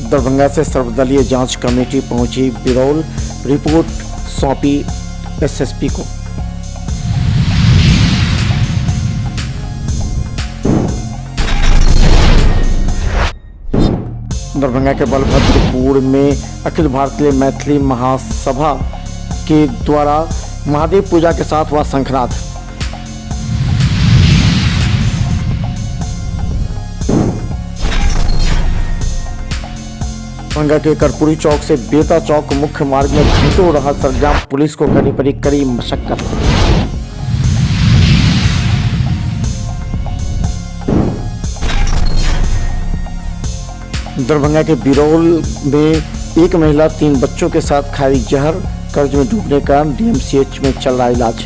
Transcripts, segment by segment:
दरभंगा से सर्वदलीय जांच कमेटी पहुंची बिरौल, रिपोर्ट सौंपी एसएसपी को। दरभंगा के बलभद्रपुर में अखिल भारतीय मैथिली महासभा के द्वारा महादेव पूजा के साथ हुआ शंखनाद। दरभंगा के कर्पूरी चौक से बेता चौक मुख्य मार्ग में घंटों रहा सरगर्म, पुलिस को करनी पड़ी कड़ी मशक्कत। दरभंगा के बिरौल में एक महिला 3 बच्चों के साथ खाई जहर, कर्ज में डूबने का डीएमसीएच में चल रहा इलाज।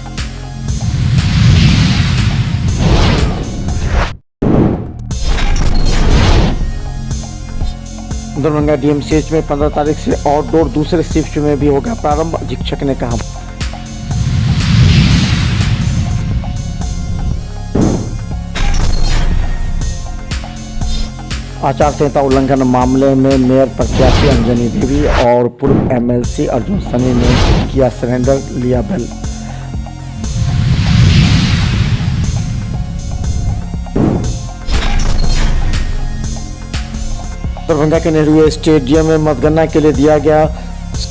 दरभंगा डीएमसीएच में 15 तारीख से आउटडोर दूसरे शिफ्ट में भी होगा प्रारंभ, अधीक्षक ने कहा। आचार संहिता उल्लंघन मामले में मेयर प्रत्याशी अंजनी देवी और पूर्व एमएलसी अर्जुन सनी ने किया सरेंडर, लिया बेल। दरभंगा के नेहरू स्टेडियम में मतगणना के लिए दिया गया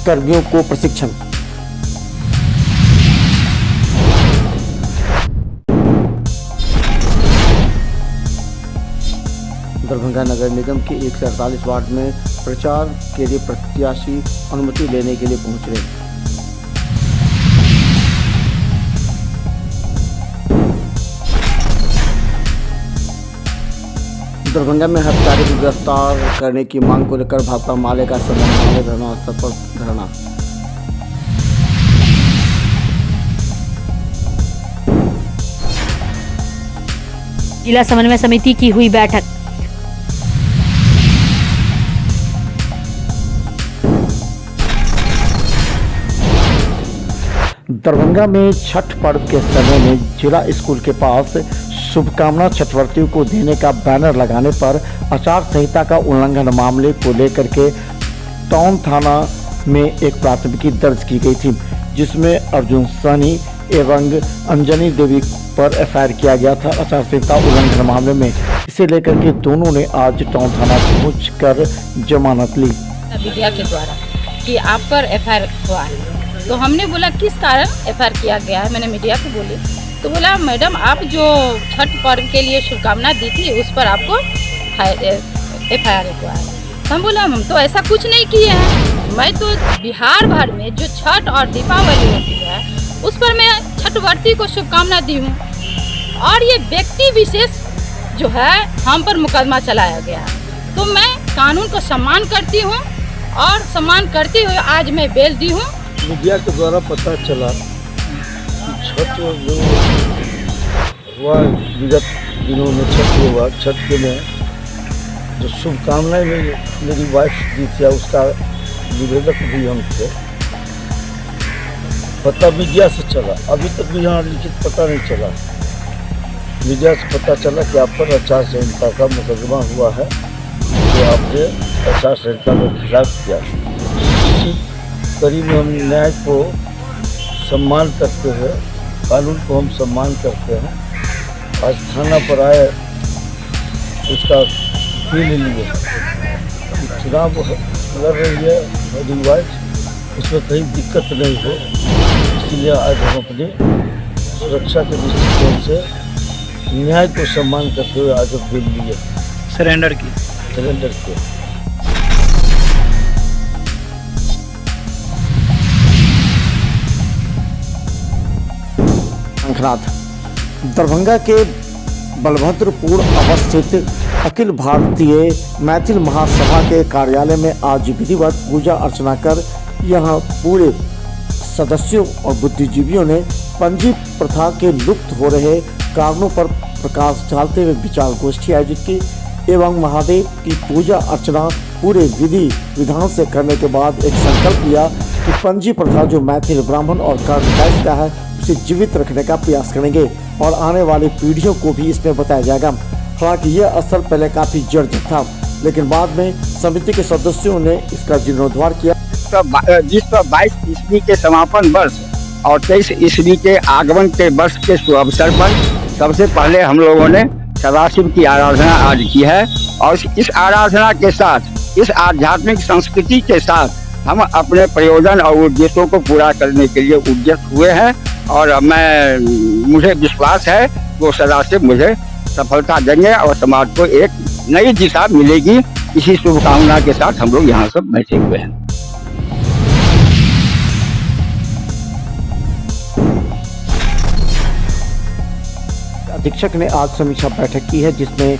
कर्मियों को प्रशिक्षण। दरभंगा नगर निगम के 1 से 48 वार्ड में प्रचार के लिए प्रत्याशी अनुमति लेने के लिए पहुंच रहे। दरभंगा में हत्यारे को गिरफ्तार करने की मांग को लेकर भाकपा माले का समन्वय धरना स्थल पर धरना। जिला समन्वय समिति की हुई बैठक। दरभंगा में छठ पर्व के समय में जिला स्कूल के पास शुभकामना छठवर्तियों को देने का बैनर लगाने पर आचार संहिता का उल्लंघन मामले को लेकर के टाउन थाना में एक प्राथमिकी दर्ज की गई थी, जिसमें अर्जुन सनी एवं अंजनी देवी पर एफआईआर किया गया था आचार संहिता उल्लंघन मामले में। इसे लेकर के दोनों ने आज टाउन थाना पहुंचकर जमानत ली। मीडिया के द्वारा कि आप पर एफआईआर हुआ है, तो हमने बोला किस कारण एफआईआर किया गया है। मैंने मीडिया को बोली तो बोला मैडम आप जो छठ पर्व के लिए शुभकामना दी थी उस पर आपको एफआईआर हुआ है। हम बोला हम तो ऐसा कुछ नहीं किए हैं, मैं तो बिहार भर में जो छठ और दीपावली होती है उस पर मैं छठवर्ती को शुभकामना दी हूँ, और ये व्यक्ति विशेष जो है हम पर मुकदमा चलाया गया है। तो मैं कानून को सम्मान करती हूँ और सम्मान करते हुए आज मैं बेल दी हूँ। मीडिया के द्वारा पता चला कि छठ जो हुआ विगत दिनों में छठ हुआ, छठ के में जो शुभकामनाएं मेरी वाइफ दी थी उसका निवेदक भी हम थे। पता मीडिया से चला, अभी तक भी यहाँ लिखित पता नहीं चला। मीडिया से पता चला कि आप पर आचार संहिता का मुकदमा हुआ है, जो आपने आचार संहिता के खिलाफ किया। इसी कड़ी में हम न्याय को सम्मान करते हुए, कानून को हम सम्मान करते हैं, आज थाना पर आए उसका बिल लिए। चुनाव लड़ रही है मेरी वाइफ, उसमें कहीं दिक्कत नहीं हो, इसलिए आज हम अपनी सुरक्षा के दृष्टिकोण से न्याय को सम्मान करते हुए आज बिल लिए, सरेंडर किए। दरभंगा के बलभद्रपुर अवस्थित अखिल भारतीय मैथिल महासभा के कार्यालय में आज विधिवत पूजा अर्चना कर यहां पूरे सदस्यों और बुद्धिजीवियों ने पंजी प्रथा के लुप्त हो रहे कारणों पर प्रकाश डालते हुए विचार गोष्ठी आयोजित की एवं महादेव की पूजा अर्चना पूरे विधि विधान से करने के बाद एक संकल्प लिया कि पंजी प्रथा जो मैथिल ब्राह्मण और कर्मकांड का है उसे जीवित रखने का प्रयास करेंगे और आने वाली पीढ़ियों को भी इसमें बताया जाएगा। हालांकि यह असर पहले काफी जर्जर था, लेकिन बाद में समिति के सदस्यों ने इसका जीर्णोद्धार किया। 2022 ईस्वी के समापन वर्ष और 23 ईस्वी के आगमन के वर्ष के शुभ अवसर पर सबसे पहले हम लोगों ने सदाशिव की आराधना आज की है और इस आराधना के साथ, इस आध्यात्मिक संस्कृति के साथ हम अपने प्रयोजन और उद्देश्यों को पूरा करने के लिए उद्यत हुए हैं और मुझे विश्वास है वो सदाशिव मुझे सफलता देंगे और समाज को एक नई दिशा मिलेगी। इसी शुभकामना के साथ हम लोग यहाँ सब बैठे हुए हैं। अधीक्षक ने आज समीक्षा बैठक की है जिसमें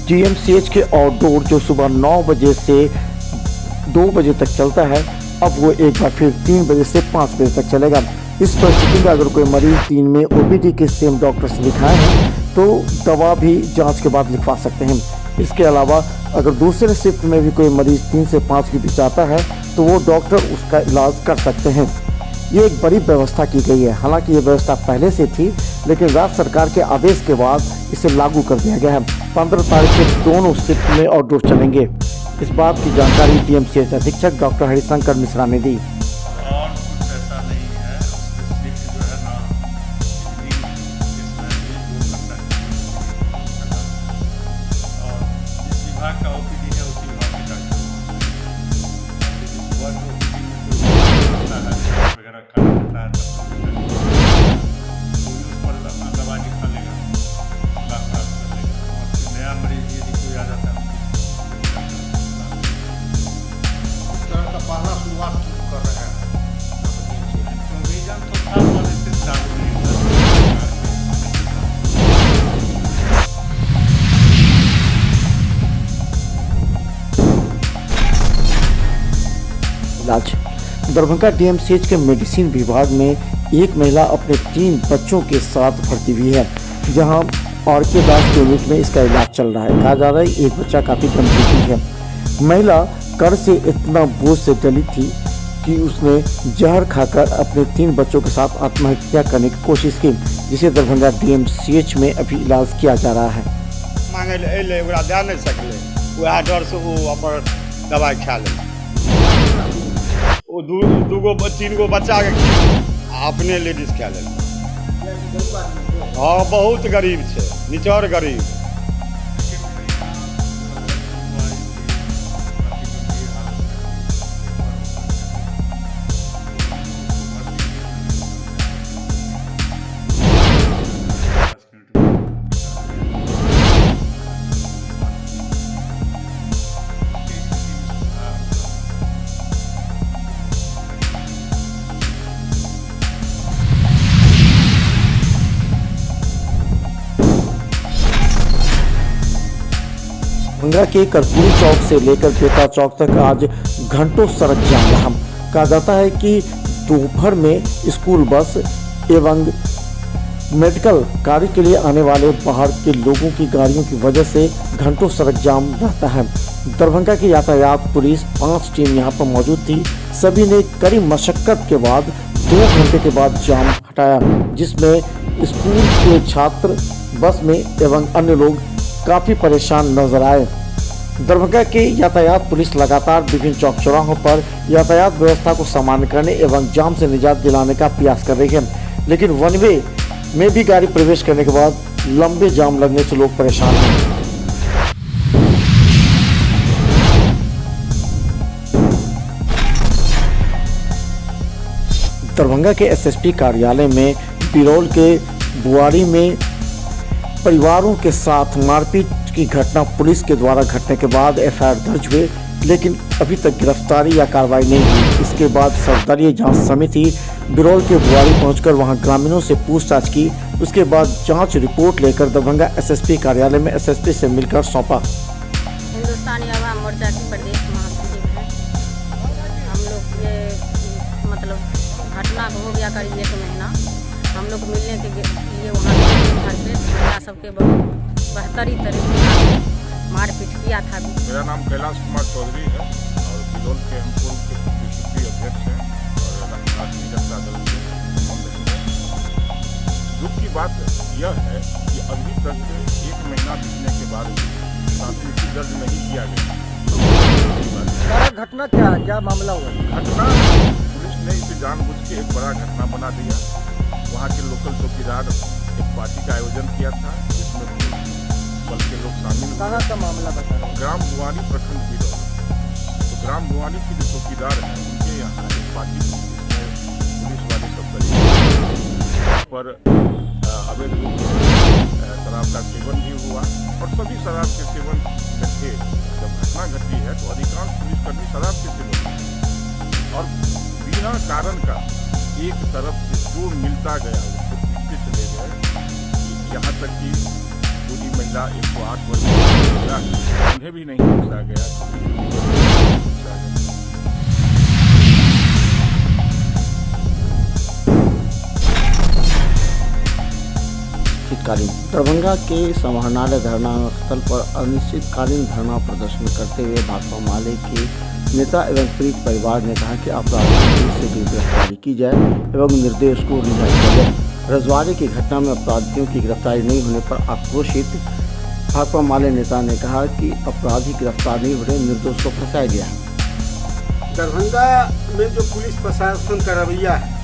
डीएमसीएच के आउटडोर जो सुबह 9 बजे से 2 बजे तक चलता है, अब वो एक बार फिर 3 बजे से 5 बजे तक चलेगा। इस परिस्थिति में अगर कोई मरीज दिन में ओपीडी के सेम डॉक्टर से दिखाए हैं तो दवा भी जांच के बाद लिखवा सकते हैं। इसके अलावा अगर दूसरे शिफ्ट में भी कोई मरीज 3 से 5 के बीच आता है तो वो डॉक्टर उसका इलाज कर सकते हैं। ये एक बड़ी व्यवस्था की गई है। हालांकि ये व्यवस्था पहले से थी, लेकिन राज्य सरकार के आदेश के बाद इसे लागू कर दिया गया है। 15 तारीख से दोनों शिफ्ट में आउटडोर चलेंगे। इस बात की जानकारी डीएमसीएच अधीक्षक डॉक्टर हरिशंकर मिश्रा ने दी। और कुछ ऐसा नहीं है, शिफ्ट जो है ना और जिस विभाग का ओपीडी है उसी विभाग के डॉक्टर वगैरह खाना देता है तो उस पर अपना दवा लिखा लेगा, इलाज कर लेगा और फिर नया मरीज यदि कोई आ जाता है पहला शुरुआत कर रहे हैं। प्रोविजन तो था पहले से चालू नहीं था। इलाज दरभंगा डीएमसीएच के मेडिसिन विभाग में एक महिला अपने 3 बच्चों के साथ भर्ती हुई है, जहां आर.के. दास क्लिनिक में इसका इलाज चल रहा है। कहा जा रहा है एक बच्चा काफी गंभीर है। महिला कर से इतना बोझ से जली थी कि उसने जहर खाकर अपने 3 बच्चों के साथ आत्महत्या करने की कोशिश की, जिसे दरभंगा डीएमसीएच में अभी इलाज किया जा रहा है। मांगे ले ओकरा दे नहीं सकले, वह डर से वो अपन दवाई खा ले। वो 2-3 गो बच्चा के अपने लेडीज खा ले। हाँ बहुत गरीब है, निचर गरीब। दरभंगा के कर्पूरी चौक से लेकर बेता चौक तक आज घंटों सड़क जाम रहा। कहा जाता है कि दोपहर में स्कूल बस एवं मेडिकल कार्य के लिए आने वाले बाहर के लोगों की गाड़ियों की वजह से घंटों सड़क जाम रहता है। दरभंगा की यातायात पुलिस 5 टीम यहाँ पर मौजूद थी। सभी ने कड़ी मशक्कत के बाद 2 घंटे के बाद जाम हटाया, जिसमें स्कूल के छात्र, बस में एवं अन्य लोग काफ़ी परेशान नजर आए। दरभंगा के यातायात पुलिस लगातार विभिन्न चौक चौराहों पर यातायात व्यवस्था को सामान्य करने एवं जाम से निजात दिलाने का प्रयास कर रही है, लेकिन वन वे में भी गाड़ी प्रवेश करने के बाद लंबे जाम लगने से लोग परेशान हैं। दरभंगा के एसएसपी कार्यालय में बिरौल के बुआरी में परिवारों के साथ मारपीट की घटना पुलिस के द्वारा घटने के बाद एफआईआर दर्ज हुए, लेकिन अभी तक गिरफ्तारी या कार्रवाई नहीं हुई। इसके बाद सर्वदलीय जांच समिति बिरौल के बुआरी पहुंचकर वहां ग्रामीणों से पूछताछ की। उसके बाद जांच रिपोर्ट लेकर दरभंगा एसएसपी कार्यालय में एसएसपी से मिलकर सौंपा। हिंदुस्तानी आवाम मोर्चा की प्रदेश महासचिव है। हम लोग ये मतलब घटना हो गया करीब 1 महीना। हम लोग मिलने के लिए वहाँ घर पे महिला सबके बहुत बेहतरी तरीके से मारपीट किया था। मेरा नाम कैलाश कुमार चौधरी है और बिरौल के हम पूर्व के डिस्ट्रिक्ट अध्यक्ष हैं और राष्ट्रीय जनता दल से संबंध है। दुख की बात यह है कि अभी तक 1 महीना बीतने के बाद प्राथमिकी दर्ज नहीं किया गया। घटना क्या है, क्या मामला हुआ? घटना पुलिस ने इसे जानबूझ के एक बड़ा घटना बना दिया। वहाँ के लोकल चौकीदार एक पार्टी का आयोजन किया था जिसमें बल के लोग शामिल हुए। कहाँ का मामला बता रहे हैं? ग्राम बुआनी प्रखंड बिरौल। तो ग्राम बुआनी के जो चौकीदार हैं उनके यहाँ एक पार्टी थी जिसमें पुलिस वाले सब शरीर पर अवैध रूप से शराब का सेवन भी हुआ और सभी शराब के सेवन में थे। जब घटना घटी है तो अधिकांश पुलिसकर्मी शराब के सेवन में और बिना कारण का एक तरफ से जो मिलता गया उसको पीछे चले गए। यहाँ तक कि पूरी महिला 108 वर्ष की महिला उन्हें भी नहीं पूछा गया। अनिश्चितकालीन दरभंगा के समाहरणालय धरना स्थल पर अनिश्चितकालीन धरना प्रदर्शन करते हुए भाकपा माले के नेता एवं पीड़ित परिवार ने कहा कि अपराधियों की शीघ्र गिरफ्तारी की जाए एवं निर्देश को रिहा किया जाए। रजवाड़े की घटना में अपराधियों की गिरफ्तारी नहीं होने पर आक्रोशित भाकपा माले नेता ने कहा कि अपराधी गिरफ्तार नहीं हो रहे, निर्दोष को फंसाया गया है। दरभंगा में जो पुलिस प्रशासन का रवैया है,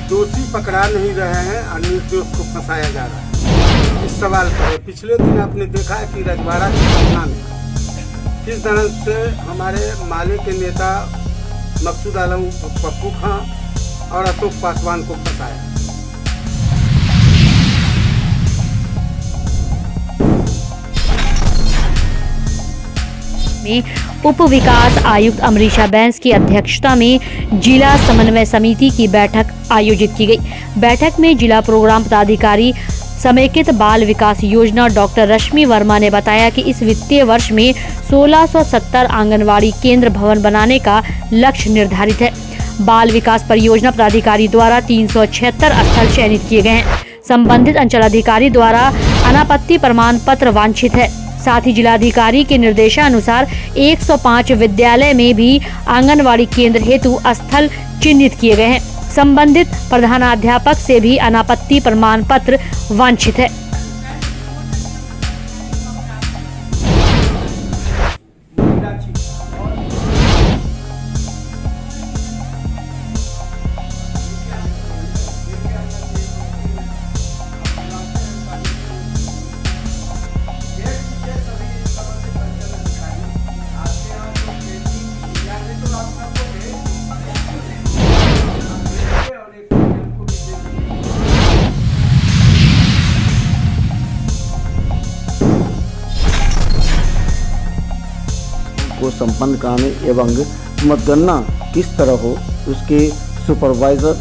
दोषी पकड़ा नहीं रहे हैं और निर्दोष को फंसाया जा रहा है। इस सवाल पर पिछले दिन आपने देखा है कि रजवाड़ा की घटना में किस तरह से हमारे माले के नेता मकसूद आलम पप्पू खां और अशोक पासवान को फंसाया। में उप विकास आयुक्त अमरीशा बैंस की अध्यक्षता में जिला समन्वय समिति की बैठक आयोजित की गई। बैठक में जिला प्रोग्राम पदाधिकारी समेकित बाल विकास योजना डॉक्टर रश्मि वर्मा ने बताया कि इस वित्तीय वर्ष में 1670 आंगनवाड़ी केंद्र भवन बनाने का लक्ष्य निर्धारित है। बाल विकास परियोजना पदाधिकारी द्वारा 376 स्थल चयनित किए गए हैं। संबंधित अंचलाधिकारी द्वारा अनापत्ति प्रमाण पत्र वांछित है। साथ ही जिलाधिकारी के निर्देशानुसार 105 विद्यालय में भी आंगनवाड़ी केंद्र हेतु स्थल चिन्हित किए गए हैं। संबंधित प्रधानाध्यापक से भी अनापत्ति प्रमाण पत्र वांछित है। को संपन्न कराने एवं मतगणना किस तरह हो उसके सुपरवाइजर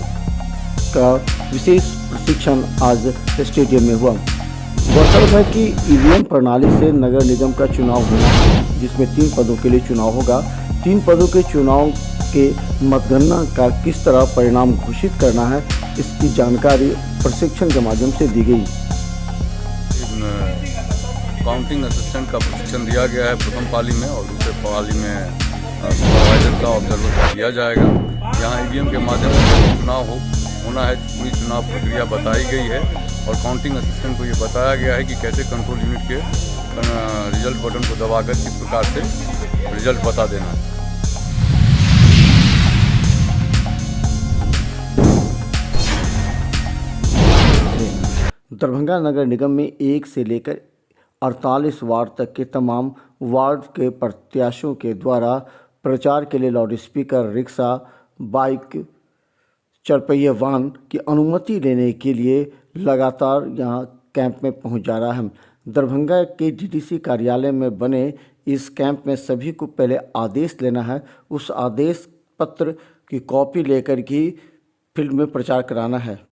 का विशेष प्रशिक्षण आज स्टेडियम में हुआ। गौरतलब है कि ईवीएम प्रणाली से नगर निगम का चुनाव होना है, जिसमें 3 पदों के लिए चुनाव होगा। 3 पदों के चुनाव के मतगणना का किस तरह परिणाम घोषित करना है, इसकी जानकारी प्रशिक्षण के माध्यम से दी गई। काउंटिंग असिस्टेंट का प्रशिक्षण दिया गया है प्रथम पाली में और दूसरे पाली में सुपरवाइजर का ऑब्जर्वर का दिया जाएगा। यहाँ ईवीएम के माध्यम से चुनाव होना है, पूरी चुनाव प्रक्रिया बताई गई है और काउंटिंग असिस्टेंट को ये बताया गया है कि कैसे कंट्रोल यूनिट के रिजल्ट बटन को दबाकर किस प्रकार से रिजल्ट बता देना है। दरभंगा नगर निगम में 1 से लेकर 48 वार्ड तक के तमाम वार्ड के प्रत्याशियों के द्वारा प्रचार के लिए लाउडस्पीकर, रिक्शा, बाइक, चरपहिया वाहन की अनुमति लेने के लिए लगातार यहां कैंप में पहुंच जा रहा है। दरभंगा के डीडीसी कार्यालय में बने इस कैंप में सभी को पहले आदेश लेना है, उस आदेश पत्र की कॉपी लेकर ही फील्ड में प्रचार कराना है।